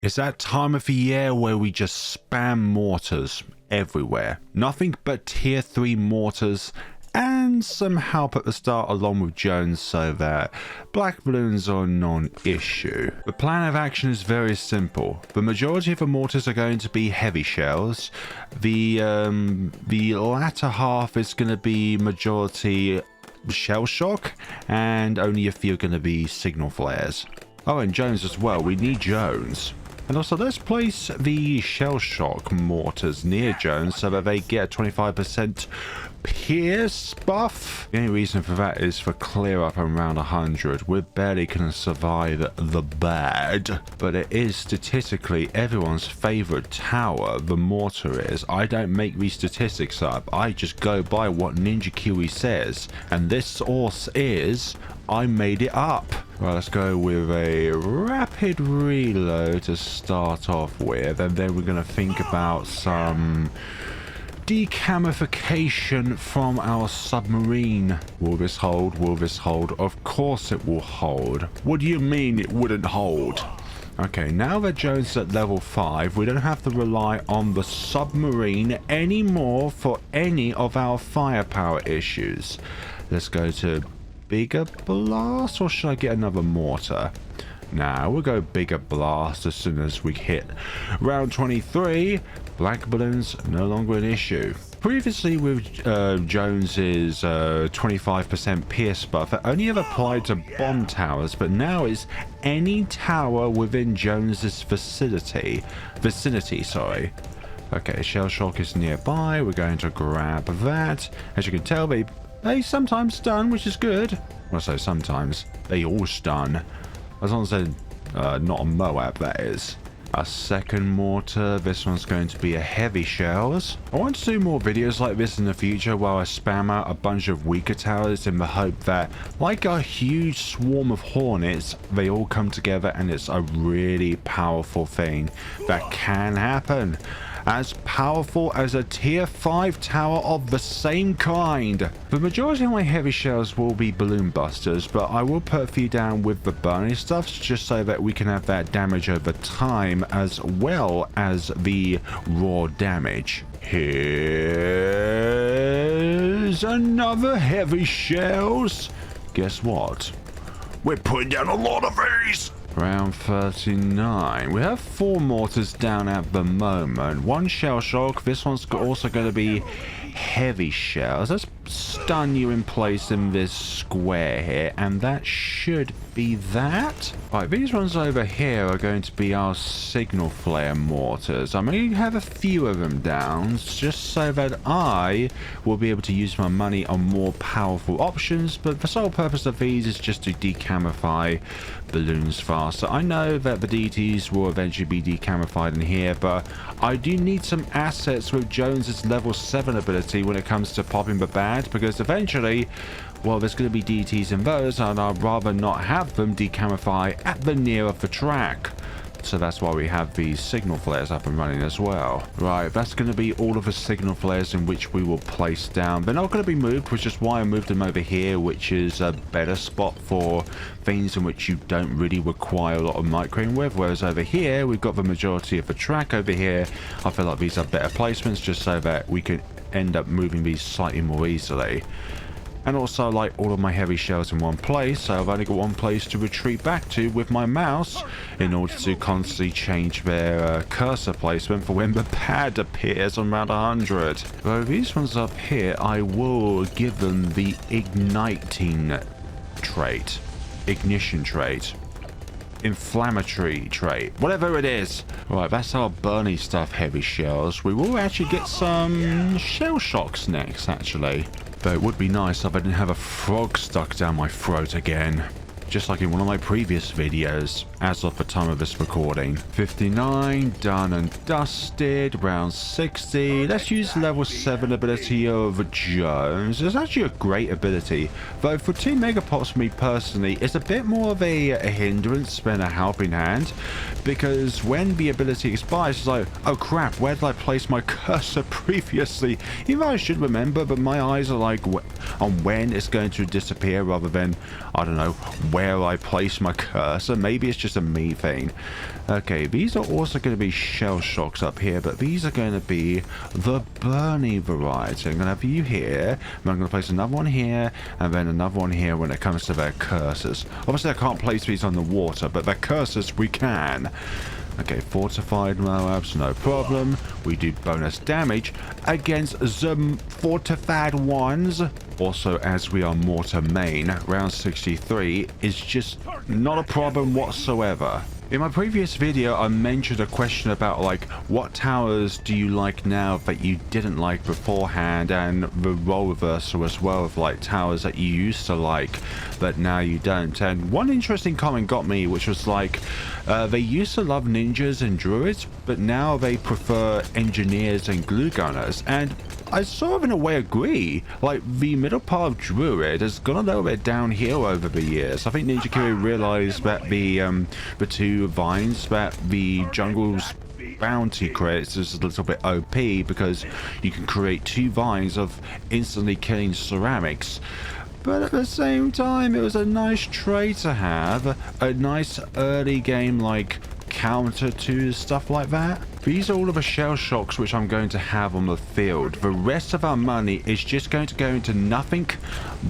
It's that time of the year where we just spam mortars everywhere. Nothing but tier 3 mortars and some help at the start along with Jones so that black balloons are non-issue. The plan of action is very simple. The majority of the mortars are going to be heavy shells. The latter half is going to be majority shell shock, and only a few are going to be signal flares. Oh, and Jones as well. We need Jones. And also, let's place the shell shock mortars near Jones so that they get a 25% pierce buff. The only reason for that is for clear up around 100. We're barely going to survive the bad. But it is statistically everyone's favorite tower, the mortar is. I don't make these statistics up. I just go by what Ninja Kiwi says. And this source is, I made it up. Right, let's go with a rapid reload to start off with, and then we're going to think about some decamification from our submarine. Will this hold? Will this hold? Of course it will hold. What do you mean it wouldn't hold? Okay, now that Jones is at level 5, we don't have to rely on the submarine anymore for any of our firepower issues. Let's go to bigger blast, or should I get another mortar? Nah, we'll go bigger blast as soon as we hit round 23. Black balloons no longer an issue. Previously with Jones's 25% pierce buff, it only ever applied to bomb towers, but now it's any tower within Jones's vicinity. Okay, shell shock is nearby. We're going to grab that. As you can tell, they sometimes stun, which is good. Well, I say sometimes. They all stun. As long as they're not a Moab, that is. A second mortar. This one's going to be a heavy shells. I want to do more videos like this in the future where I spam out a bunch of weaker towers in the hope that, like a huge swarm of hornets, they all come together and it's a really powerful thing that can happen. As powerful as a tier 5 tower of the same kind. The majority of my heavy shells will be balloon busters, but I will put a few down with the burning stuffs just so that we can have that damage over time as well as the raw damage. Here's another heavy shells. Guess what? We're putting down a lot of these. Round 39. We have 4 mortars down at the moment. 1 shell shock. This one's also going to be heavy shells. Let's stun you in place in this square here, and that should be that. Right, these ones over here are going to be our signal flare mortars. I'm going to have a few of them down just so that I will be able to use my money on more powerful options, but the sole purpose of these is just to decamify balloons faster. I know that the DTs will eventually be decamified in here, but I do need some assets with Jones's level 7 ability when it comes to popping the bad, because eventually, well, there's going to be DTs in those, and I'd rather not have them decamify at the near of the track. So that's why we have these signal flares up and running as well. Right, that's going to be all of the signal flares in which we will place down. They're not going to be moved, which is why I moved them over here, which is a better spot for things in which you don't really require a lot of microing with. Whereas over here, we've got the majority of the track over here. I feel like these are better placements just so that we can end up moving these slightly more easily. And also, I like all of my heavy shells in one place, so I've only got one place to retreat back to with my mouse in order to constantly change their cursor placement for when the pad appears on round 100. So these ones up here, I will give them the igniting trait, ignition trait, inflammatory trait, whatever it is. Right, that's our burning stuff heavy shells. We will actually get some shell shocks next, actually. Though it would be nice if I didn't have a frog stuck down my throat again. Just like in one of my previous videos, as of the time of this recording. 59, done and dusted. Round 60. Let's use level 7 ability of Jones. It's actually a great ability, though for 2 megapops for me personally, it's a bit more of a hindrance than a helping hand, because when the ability expires, it's like, oh crap, where did I place my cursor previously? Even though I should remember, but my eyes are like on when it's going to disappear rather than, I don't know, when where I place my cursor. Maybe it's just a me thing. Okay, these are also going to be shell shocks up here, but these are going to be the burning variety. I'm going to have you here, and I'm going to place another one here, and then another one here when it comes to their cursors. Obviously, I can't place these on the water, but their cursors we can. Okay, fortified Moabs, no problem. We do bonus damage against the fortified ones. Also, as we are mortar main, round 63 is just not a problem whatsoever. In my previous video, I mentioned a question about, like, what towers do you like now that you didn't like beforehand, and the role reversal as well of, like, towers that you used to like, but now you don't. And one interesting comment got me, which was like, they used to love ninjas and druids, but now they prefer engineers and glue gunners. And I sort of in a way agree. Like, the middle part of Druid has gone a little bit downhill over the years. I think Ninja Kiri realized that the two vines that the jungle's bounty creates is a little bit OP, because you can create 2 vines of instantly killing ceramics. But at the same time, it was a nice trait to have. A nice early game, like, counter to stuff like that. These are all of the shell shocks which I'm going to have on the field. The rest of our money is just going to go into nothing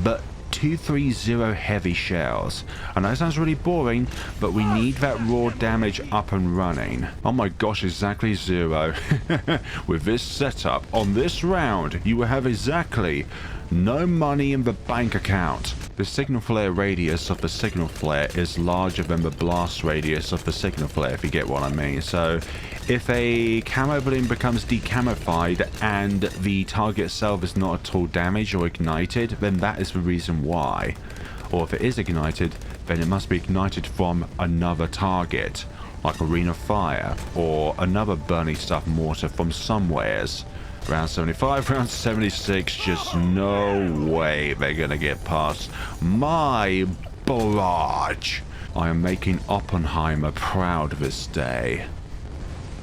but 230 heavy shells. I know it sounds really boring, but we need that raw damage up and running. Oh my gosh, exactly 0. With this setup, on this round, you will have exactly no money in the bank account. The signal flare radius of the signal flare is larger than the blast radius of the signal flare, if you get what I mean. So if a camo balloon becomes decamified and the target itself is not at all damaged or ignited, then that is the reason why. Or if it is ignited, then it must be ignited from another target, like Arena Fire or another burning stuff mortar from somewheres. Round 75, round 76, just no way they're gonna get past my barrage. I am making Oppenheimer proud this day.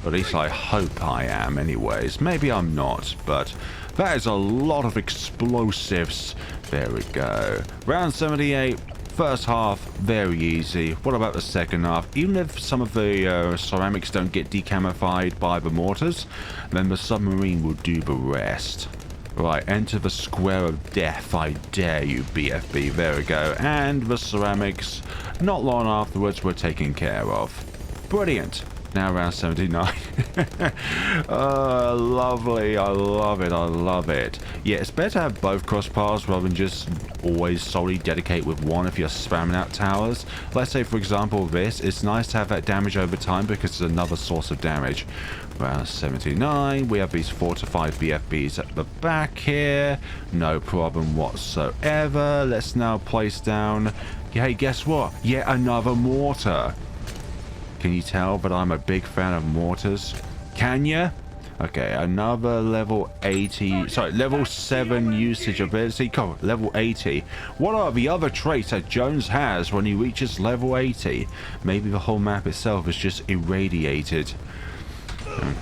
At least I hope I am anyways. Maybe I'm not, but that is a lot of explosives. There we go. Round 78. First half, very easy. What about the second half? Even if some of the ceramics don't get decamified by the mortars, then the submarine will do the rest. Right, enter the square of death, I dare you, BFB. There we go. And the ceramics, not long afterwards, were taken care of. Brilliant. Now round 79. Lovely. I love it. I love it. Yeah, it's better to have both crossbars rather than just always solely dedicate with one if you're spamming out towers. Let's say, for example, this. It's nice to have that damage over time because it's another source of damage. Round 79. We have these fortified BFBs at the back here. No problem whatsoever. Let's now place down... Hey, guess what? Yet another mortar. Can you tell that I'm a big fan of mortars? Can ya? Okay, another level 80... Sorry, level 7 usage ability. Come on, level 80. What are the other traits that Jones has when he reaches level 80? Maybe the whole map itself is just irradiated.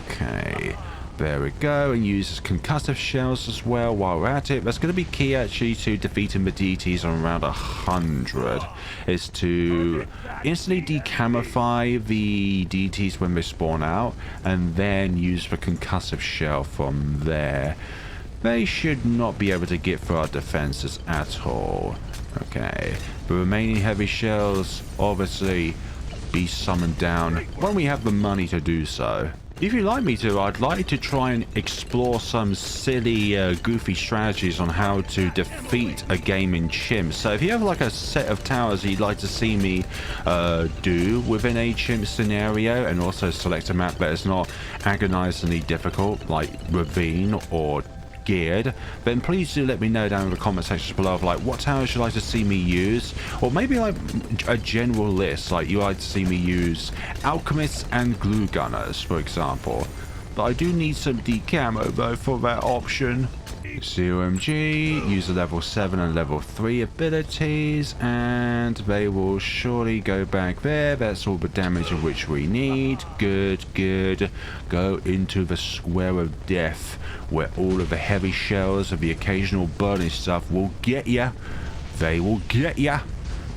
Okay, there we go. And uses concussive shells as well while we're at it. That's going to be key actually to defeating the deities on around 100. Is to instantly decamify the deities when they spawn out, and then use the concussive shell from there. They should not be able to get through our defenses at all. Okay, the remaining heavy shells obviously be summoned down when we have the money to do so. If you'd like me to, I'd like to try and explore some silly, goofy strategies on how to defeat a game in CHIMPS. So if you have like a set of towers you'd like to see me do within a CHIMPS scenario, and also select a map that is not agonizingly difficult, like Ravine or Geared, then please do let me know down in the comment sections below of like what towers you'd like to see me use, or maybe like a general list, like you like to see me use alchemists and glue gunners, for example. But I do need some decamo though for that option. COMG, use the level 7 and level 3 abilities, and they will surely go back there. That's all the damage of which we need. Good, good. Go into the square of death, where all of the heavy shells of the occasional burning stuff will get ya. They will get ya.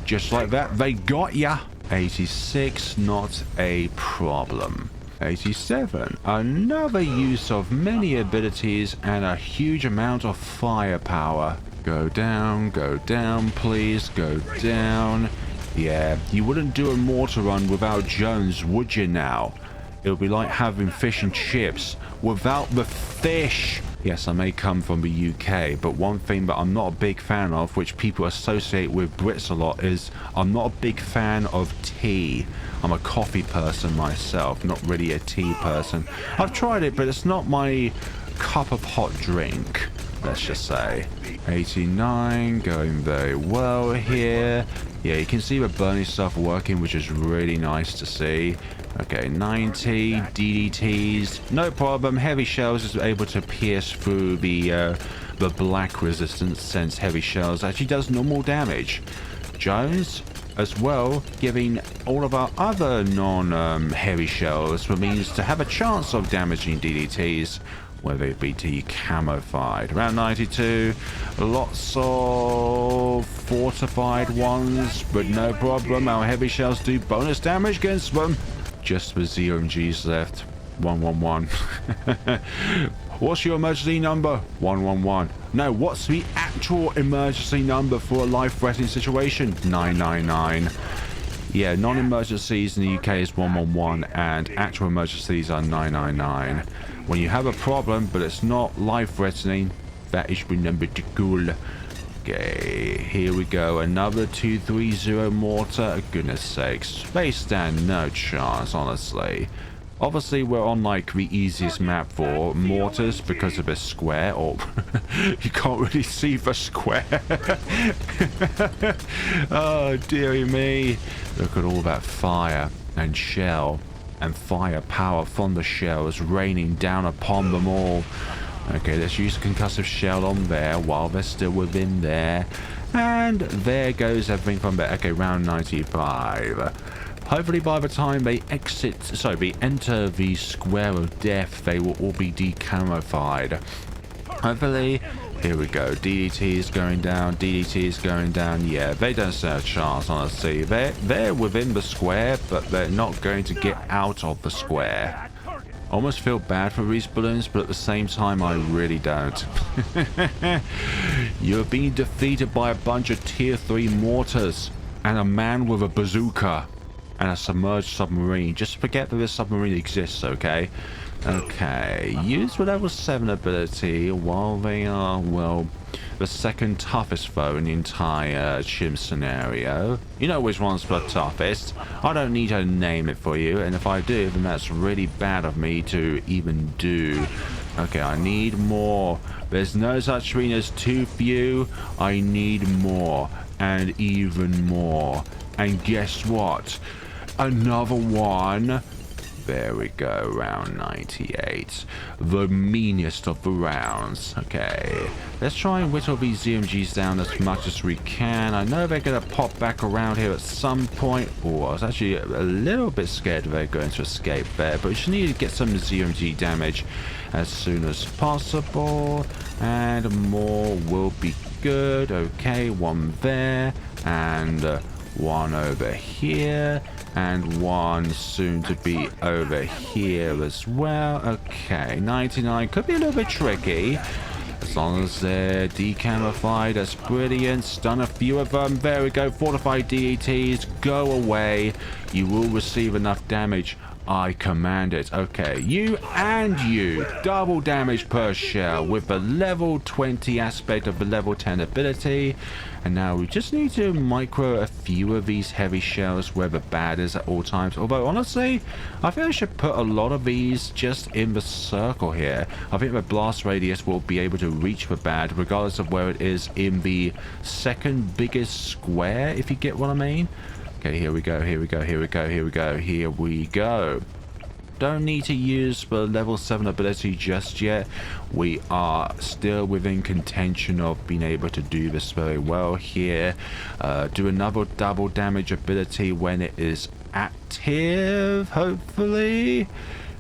Just like that, they got ya. 86, not a problem. 87, another use of many abilities and a huge amount of firepower. Go down, please, go down. Yeah, you wouldn't do a mortar run without Jones, would you now? It would be like having fish and chips without the fish. Yes, I may come from the UK, but one thing that I'm not a big fan of, which people associate with Brits a lot, is I'm not a big fan of tea. I'm a coffee person myself, not really a tea person. I've tried it, but it's not my cup of hot drink, let's just say. 89, going very well here. Yeah, you can see the burning stuff working, which is really nice to see. Okay, 90, DDTs, no problem. Heavy shells is able to pierce through the black resistance, since heavy shells actually does normal damage. Jones, as well, giving all of our other non-heavy shells, which means to have a chance of damaging DDTs, whether it be decamified. Around 92, lots of fortified ones, but no problem. Our heavy shells do bonus damage against them. Just the ZMGs left. 111. What's your emergency number? 111. No, what's the actual emergency number for a life-threatening situation? 999. Yeah, non-emergencies in the UK is 111, and actual emergencies are 999. When you have a problem, but it's not life-threatening, that is remembered to cool. Okay, here we go. Another 230 mortar. Goodness sakes. They stand no chance, honestly. Obviously, we're on like the easiest map for mortars because of the square. Or you can't really see the square. Oh, dearie me. Look at all that fire and shell and firepower from the shells raining down upon them all. Okay, let's use a concussive shell on there while they're still within there. And there goes everything from there. Okay, round 95. Hopefully by the time they enter the square of death, they will all be decamified. Hopefully, here we go. DDT is going down, DDT is going down. Yeah, they don't stand a chance, honestly. They're within the square, but they're not going to get out of the square. Almost feel bad for these balloons, but at the same time, I really don't. You're being defeated by a bunch of tier 3 mortars and a man with a bazooka and a submerged submarine. Just forget that this submarine exists, okay? Okay, use the level 7 ability while they are, well, the second toughest foe in the entire CHIMPS scenario. You know which one's the toughest. I don't need to name it for you, and if I do, then that's really bad of me to even do. Okay, I need more. There's no such thing as too few. I need more, and even more. And guess what? Another one. There we go, round 98. The meanest of the rounds. Okay, let's try and whittle these ZMGs down as much as we can. I know they're going to pop back around here at some point. Oh, I was actually a little bit scared they're going to escape there, but we just need to get some ZMG damage as soon as possible. And more will be good. Okay, one there, and one over here. And one soon to be over here as well. Okay, 99 could be a little bit tricky. As long as they're decamified, that's brilliant. Stun a few of them. There we go. Fortified DETs, go away. You will receive enough damage. I command it. Okay, you and you. Double damage per shell with the level 20 aspect of the level 10 ability. And now we just need to micro a few of these heavy shells where the bad is at all times. Although, honestly, I think I should put a lot of these just in the circle here. I think the blast radius will be able to reach the bad regardless of where it is in the second biggest square, if you get what I mean. Okay, here we go, here we go, here we go, here we go, here we go. Don't need to use the level 7 ability just yet. We are still within contention of being able to do this very well here. Do another double damage ability when it is active, hopefully.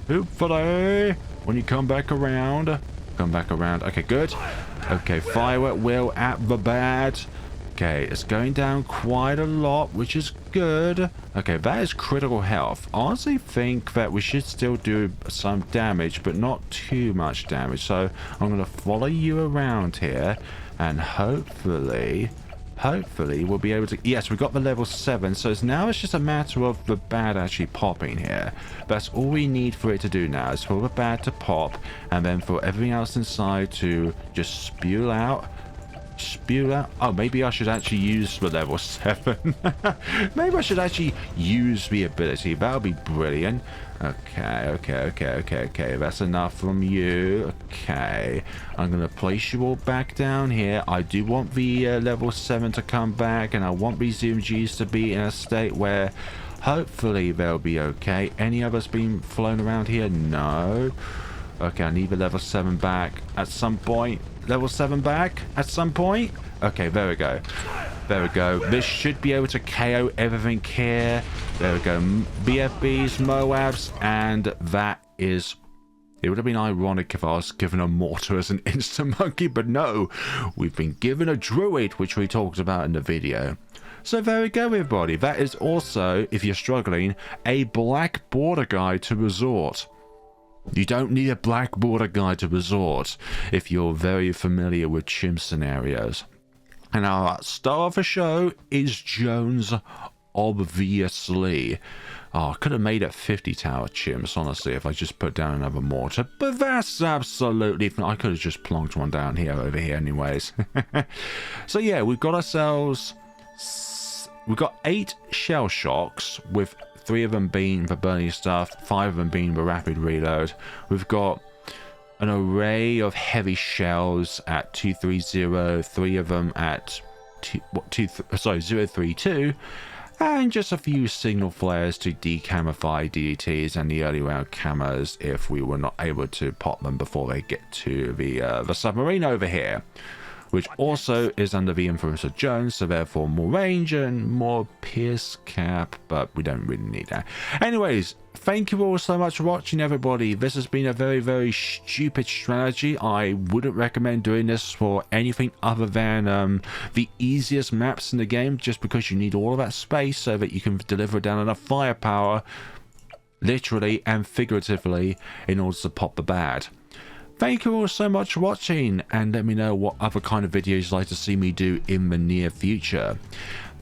Hopefully. When you come back around. Come back around. Okay, good. Okay, fire at will at the bad. Okay, it's going down quite a lot, which is good. Okay, that is critical health. I honestly think that we should still do some damage, but not too much damage. So I'm going to follow you around here, and hopefully we'll be able to... Yes, we got the level 7, so now it's just a matter of the bad actually popping here. That's all we need for it to do now, is for the bad to pop, and then for everything else inside to just spew out. Oh, maybe I should actually use the level 7. Maybe I should actually use the ability. That'll be brilliant. Okay. That's enough from you. Okay. I'm going to place you all back down here. I do want the level 7 to come back, and I want these ZMGs to be in a state where hopefully they'll be okay. Any others being flown around here? No. Okay, I need the level 7 back at some point. Level 7 back at some point. Okay, there we go. There we go. This should be able to KO everything here. There we go. BFBs, Moabs, and that is... It would have been ironic if I was given a Mortar as an instant monkey, but no. We've been given a Druid, which we talked about in the video. So there we go, everybody. That is also, if you're struggling, a black border guide to resort. You don't need a black border guide to resort if you're very familiar with chimp scenarios. And our star of the show is Jones, obviously. Oh, I could have made it 50 tower chimps, honestly, if I just put down another mortar. But that's absolutely... I could have just plonked one down here over here anyways. So yeah, we've got ourselves... We've got 8 shell shocks with 3 of them being the burning stuff, 5 of them being the rapid reload. We've got an array of heavy shells at 230, 3 of them at 032, and just a few signal flares to decamify DDTs and the early round camos if we were not able to pop them before they get to the submarine over here, which also is under the influence of Jones, so therefore more range and more pierce cap, but we don't really need that. Anyways, thank you all so much for watching, everybody. This has been a very, very stupid strategy. I wouldn't recommend doing this for anything other than the easiest maps in the game, just because you need all of that space so that you can deliver down enough firepower, literally and figuratively, in order to pop the bad. Thank you all so much for watching, and let me know what other kind of videos you'd like to see me do in the near future.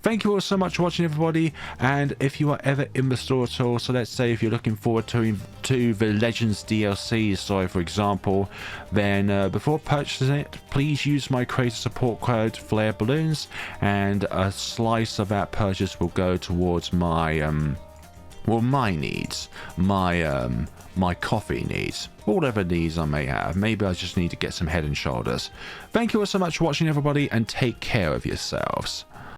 Thank you all so much for watching, everybody, and if you are ever in the store at all, so let's say if you're looking forward to the Legends DLC, so for example, then before purchasing it, please use my creator support code FlareBloons, and a slice of that purchase will go towards my well, my needs, my coffee needs, whatever needs I may have. Maybe I just need to get some head and shoulders. Thank you all so much for watching, everybody, and take care of yourselves.